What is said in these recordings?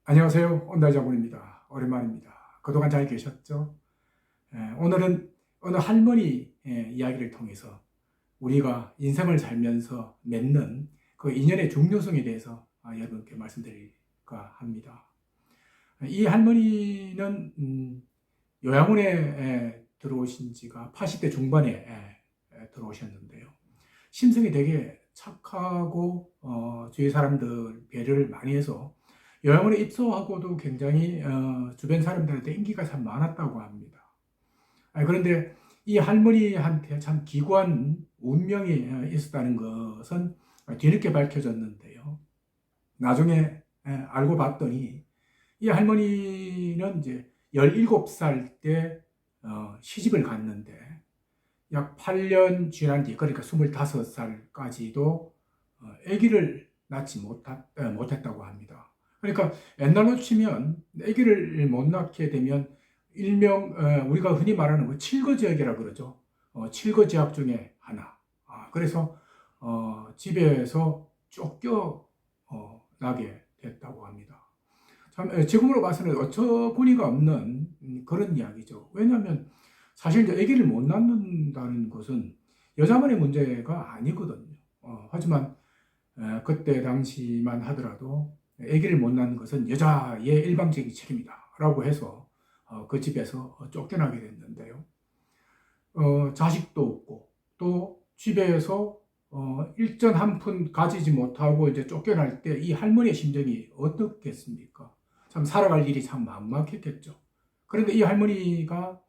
안녕하세요. 온달장군입니다. 오랜만입니다. 그동안 잘 계셨죠? 오늘은 어느 할머니 이야기를 통해서 우리가 인생을 살면서 맺는 그 인연의 중요성에 대해서 여러분께 말씀드릴까 합니다. 이 할머니는 요양원에 들어오신 지가 80대 중반에 들어오셨는데요. 심성이 되게 착하고 주위 사람들 배려를 많이 해서 요양원에 입소하고도 굉장히 주변 사람들한테 인기가 참 많았다고 합니다. 그런데 이 할머니한테 참 기구한 운명이 있었다는 것은 뒤늦게 밝혀졌는데요. 나중에 알고 봤더니 이 할머니는 이제 17살 때 시집을 갔는데 약 8년 지난 뒤, 그러니까 25살까지도 아기를 낳지 못했다고 합니다. 그러니까 옛날로 치면 아기를 못 낳게 되면 일명 우리가 흔히 말하는 거 칠거지역이라 그러죠. 칠거지역 중에 하나. 그래서 집에서 쫓겨 나게 됐다고 합니다. 참 지금으로 봐서는 어처구니가 없는 그런 이야기죠. 왜냐하면 사실 이제 아기를 못 낳는다는 것은 여자만의 문제가 아니거든요. 하지만 그때 당시만 하더라도 아기를 못 낳는 것은 여자의 일방적인 책임이다 라고 해서 그 집에서 쫓겨나게 됐는데요. 자식도 없고 또 집에서 일전 한 푼 가지지 못하고 이제 쫓겨날 때 이 할머니의 심정이 어떻겠습니까? 참 살아갈 일이 참 막막했겠죠. 그런데 이 할머니가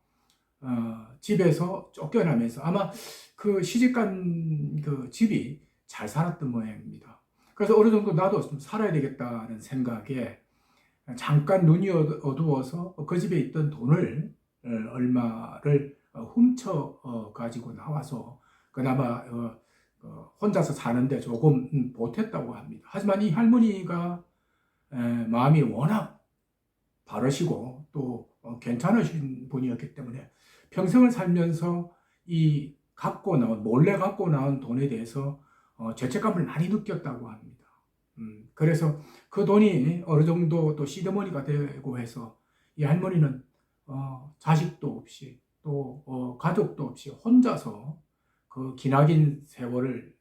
집에서 쫓겨나면서 아마 그 시집간 그 집이 잘 살았던 모양입니다. 그래서 어느 정도 나도 좀 살아야 되겠다는 생각에 잠깐 눈이 어두워서 그 집에 있던 돈을 얼마를 훔쳐 가지고 나와서 그나마 혼자서 사는데 조금 보탰다고 합니다. 하지만 이 할머니가 마음이 워낙 바르시고 또 괜찮으신 분이었기 때문에 평생을 살면서 이 몰래 갖고 나온 돈에 대해서 죄책감을 많이 느꼈다고 합니다. 그래서 그 돈이 어느 정도 또 시드머니가 되고 해서 이 할머니는 자식도 없이 또 가족도 없이 혼자서 그 기나긴 세월을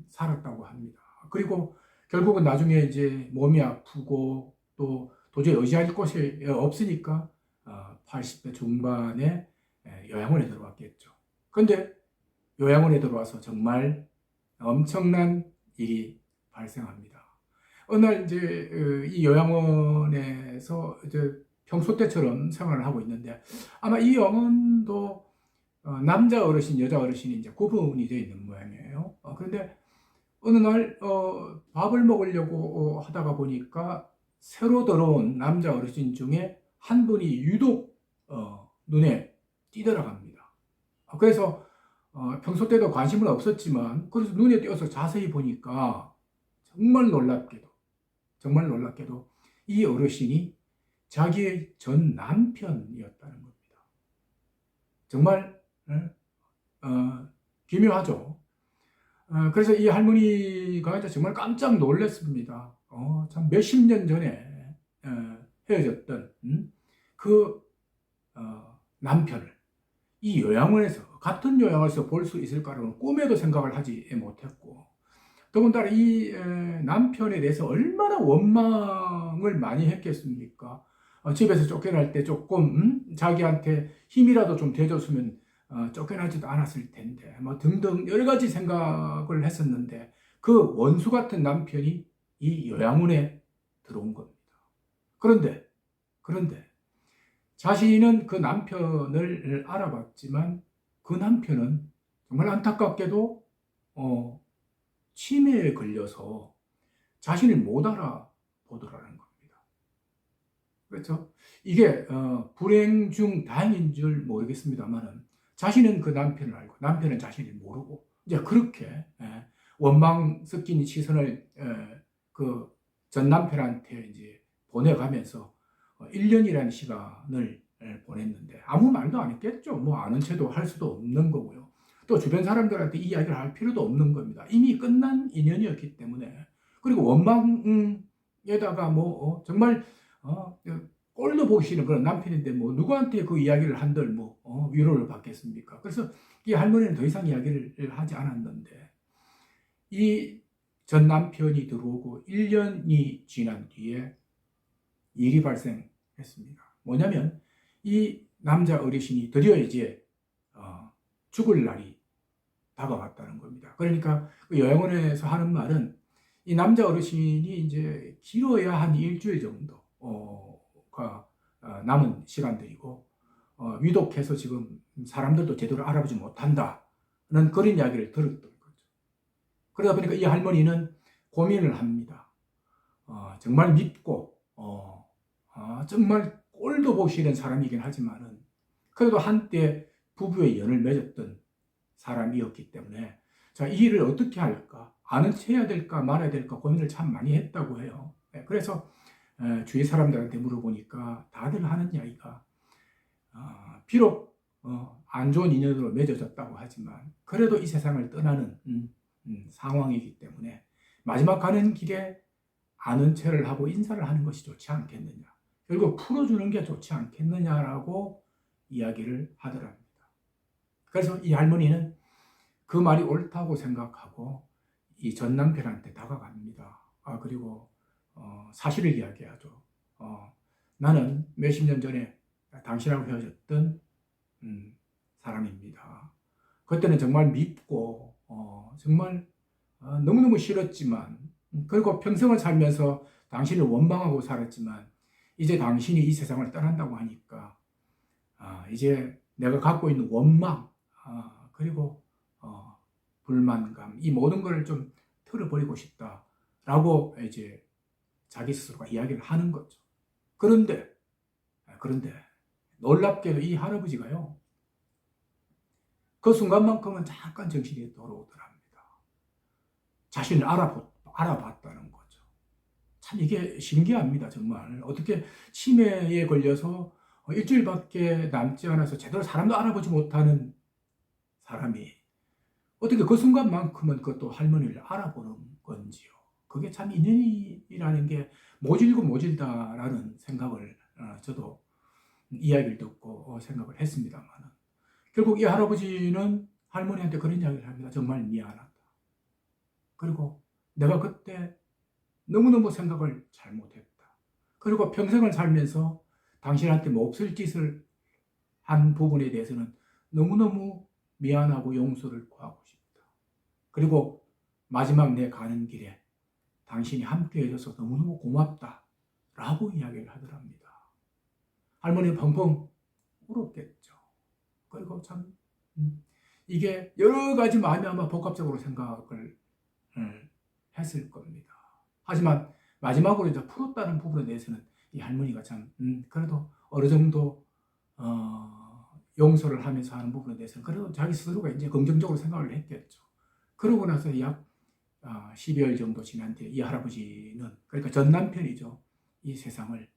살았다고 합니다. 그리고 결국은 나중에 이제 몸이 아프고 또 도저히 의지할 곳이 없으니까 80대 중반에 요양원에 들어왔겠죠. 그런데 요양원에 들어와서 정말 엄청난 일이 발생합니다. 어느 날 이제 이 요양원에서 이제 평소 때처럼 생활을 하고 있는데 아마 이 영혼도 남자 어르신, 여자 어르신이 이제 구분이 되어 있는 모양이에요. 그런데 어느 날 밥을 먹으려고 하다가 보니까 새로 들어온 남자 어르신 중에 한 분이 유독 눈에 띄더라갑니다. 그래서 평소 때도 관심은 없었지만 그래서 눈에 띄어서 자세히 보니까 정말 놀랍게도 이 어르신이 자기의 전 남편이었다는 겁니다. 정말 기묘하죠. 그래서 이 할머니가 이제 정말 깜짝 놀랐습니다. 참 몇십 년 전에 헤어졌던 그 남편을 이 요양원에서 같은 요양원에서 볼 수 있을까라는 꿈에도 생각을 하지 못했고 더군다나 이 남편에 대해서 얼마나 원망을 많이 했겠습니까? 집에서 쫓겨날 때 조금 자기한테 힘이라도 좀 대줬으면 쫓겨나지도 않았을 텐데 뭐 등등 여러 가지 생각을 했었는데 그 원수 같은 남편이 이 요양원에 들어온 겁니다. 그런데 자신은 그 남편을 알아봤지만 그 남편은 정말 안타깝게도 치매에 걸려서 자신을 못 알아보더라는 겁니다. 그렇죠? 이게 불행 중 다행인 줄 모르겠습니다만은 자신은 그 남편을 알고 남편은 자신을 모르고 이제 그렇게 원망 섞인 시선을 그 전 남편한테 이제 보내가면서 1년이라는 시간을 보냈는데 아무 말도 안 했겠죠. 뭐 아는 체도 할 수도 없는 거고요. 또 주변 사람들한테 이 이야기를 할 필요도 없는 겁니다. 이미 끝난 인연이었기 때문에. 그리고 원망에다가 뭐 정말 꼴도 보기 싫은 그런 남편인데 뭐 누구한테 그 이야기를 한들 뭐 위로를 받겠습니까? 그래서 이 할머니는 더 이상 이야기를 하지 않았는데 이 전 남편이 들어오고 1년이 지난 뒤에 일이 발생했습니다. 뭐냐면 이 남자 어르신이 드디어 이제 죽을 날이 다가왔다는 겁니다. 그러니까 그 요양원에서 하는 말은 이 남자 어르신이 이제 길어야 한 일주일 정도가 남은 시간들이고 위독해서 지금 사람들도 제대로 알아보지 못한다는 그런 이야기를 들었던 거죠. 그러다 보니까 이 할머니는 고민을 합니다. 정말 밉고 정말 꼴도 보기 싫은 사람이긴 하지만은 그래도 한때 부부의 연을 맺었던 사람이었기 때문에 자, 이 일을 어떻게 할까? 아는 체 해야 될까 말아야 될까 고민을 참 많이 했다고 해요. 그래서 주위 사람들한테 물어보니까 다들 하는 이야기가 비록 안 좋은 인연으로 맺어졌다고 하지만 그래도 이 세상을 떠나는 상황이기 때문에 마지막 가는 길에 아는 체를 하고 인사를 하는 것이 좋지 않겠느냐. 결국 풀어주는 게 좋지 않겠느냐라고 이야기를 하더랍니다. 그래서 이 할머니는 그 말이 옳다고 생각하고 이 전 남편한테 다가갑니다. 그리고 사실을 이야기하죠. 나는 몇십 년 전에 당신하고 헤어졌던 사람입니다. 그때는 정말 밉고 정말 너무너무 싫었지만 그리고 평생을 살면서 당신을 원망하고 살았지만 이제 당신이 이 세상을 떠난다고 하니까 이제 내가 갖고 있는 원망 그리고 불만감 이 모든 걸 좀 털어버리고 싶다라고 이제 자기 스스로가 이야기를 하는 거죠. 그런데 놀랍게도 이 할아버지가요 그 순간만큼은 잠깐 정신이 돌아오더랍니다. 자신을 알아봤다는 거죠. 참 이게 신기합니다. 정말 어떻게 치매에 걸려서 일주일밖에 남지 않아서 제대로 사람도 알아보지 못하는 사람이 어떻게 그 순간만큼은 그것도 할머니를 알아보는 건지요. 그게 참 인연이라는 게 모질고 모질다라는 생각을 저도 이야기를 듣고 생각을 했습니다만 결국 이 할아버지는 할머니한테 그런 이야기를 합니다. 정말 미안하다. 그리고 내가 그때 너무너무 생각을 잘못했다. 그리고 평생을 살면서 당신한테 몹쓸 짓을 한 부분에 대해서는 너무너무 미안하고 용서를 구하고 싶다. 그리고 마지막 내 가는 길에 당신이 함께 해줘서 너무너무 고맙다. 라고 이야기를 하더랍니다. 할머니는 펑펑 울었겠죠. 그리고 참 이게 여러 가지 마음이 아마 복합적으로 생각을 했을 겁니다. 하지만 마지막으로 이제 풀었다는 부분에 대해서는 이 할머니가 참 그래도 어느 정도 용서를 하면서 하는 부분에 대해서는 그래도 자기 스스로가 이제 긍정적으로 생각을 했겠죠. 그러고 나서 약 12월 정도 지난 뒤에 이 할아버지는 그러니까 전 남편이죠. 이 세상을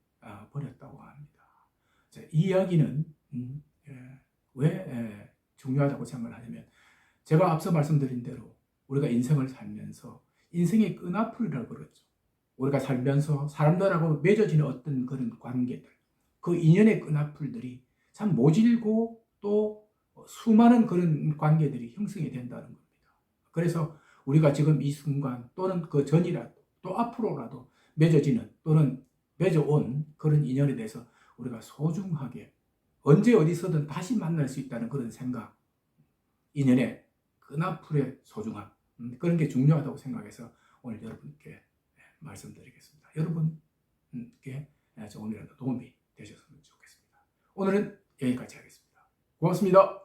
버렸다고 합니다. 이 이야기는 왜 중요하다고 생각을 하냐면 제가 앞서 말씀드린 대로 우리가 인생을 살면서 인생의 끈앞풀이라고 그러죠. 우리가 살면서 사람들하고 맺어지는 어떤 그런 관계들, 그 인연의 끈앞풀들이 참 모질고 또 수많은 그런 관계들이 형성이 된다는 겁니다. 그래서 우리가 지금 이 순간 또는 그 전이라도 또 앞으로라도 맺어지는 또는 맺어온 그런 인연에 대해서 우리가 소중하게 언제 어디서든 다시 만날 수 있다는 그런 생각, 인연의 끈앞풀의 소중함 그런 게 중요하다고 생각해서 오늘 여러분께 말씀드리겠습니다. 여러분께 조금이라도 도움이 되셨으면 좋겠습니다. 오늘은 여기까지 하겠습니다. 고맙습니다.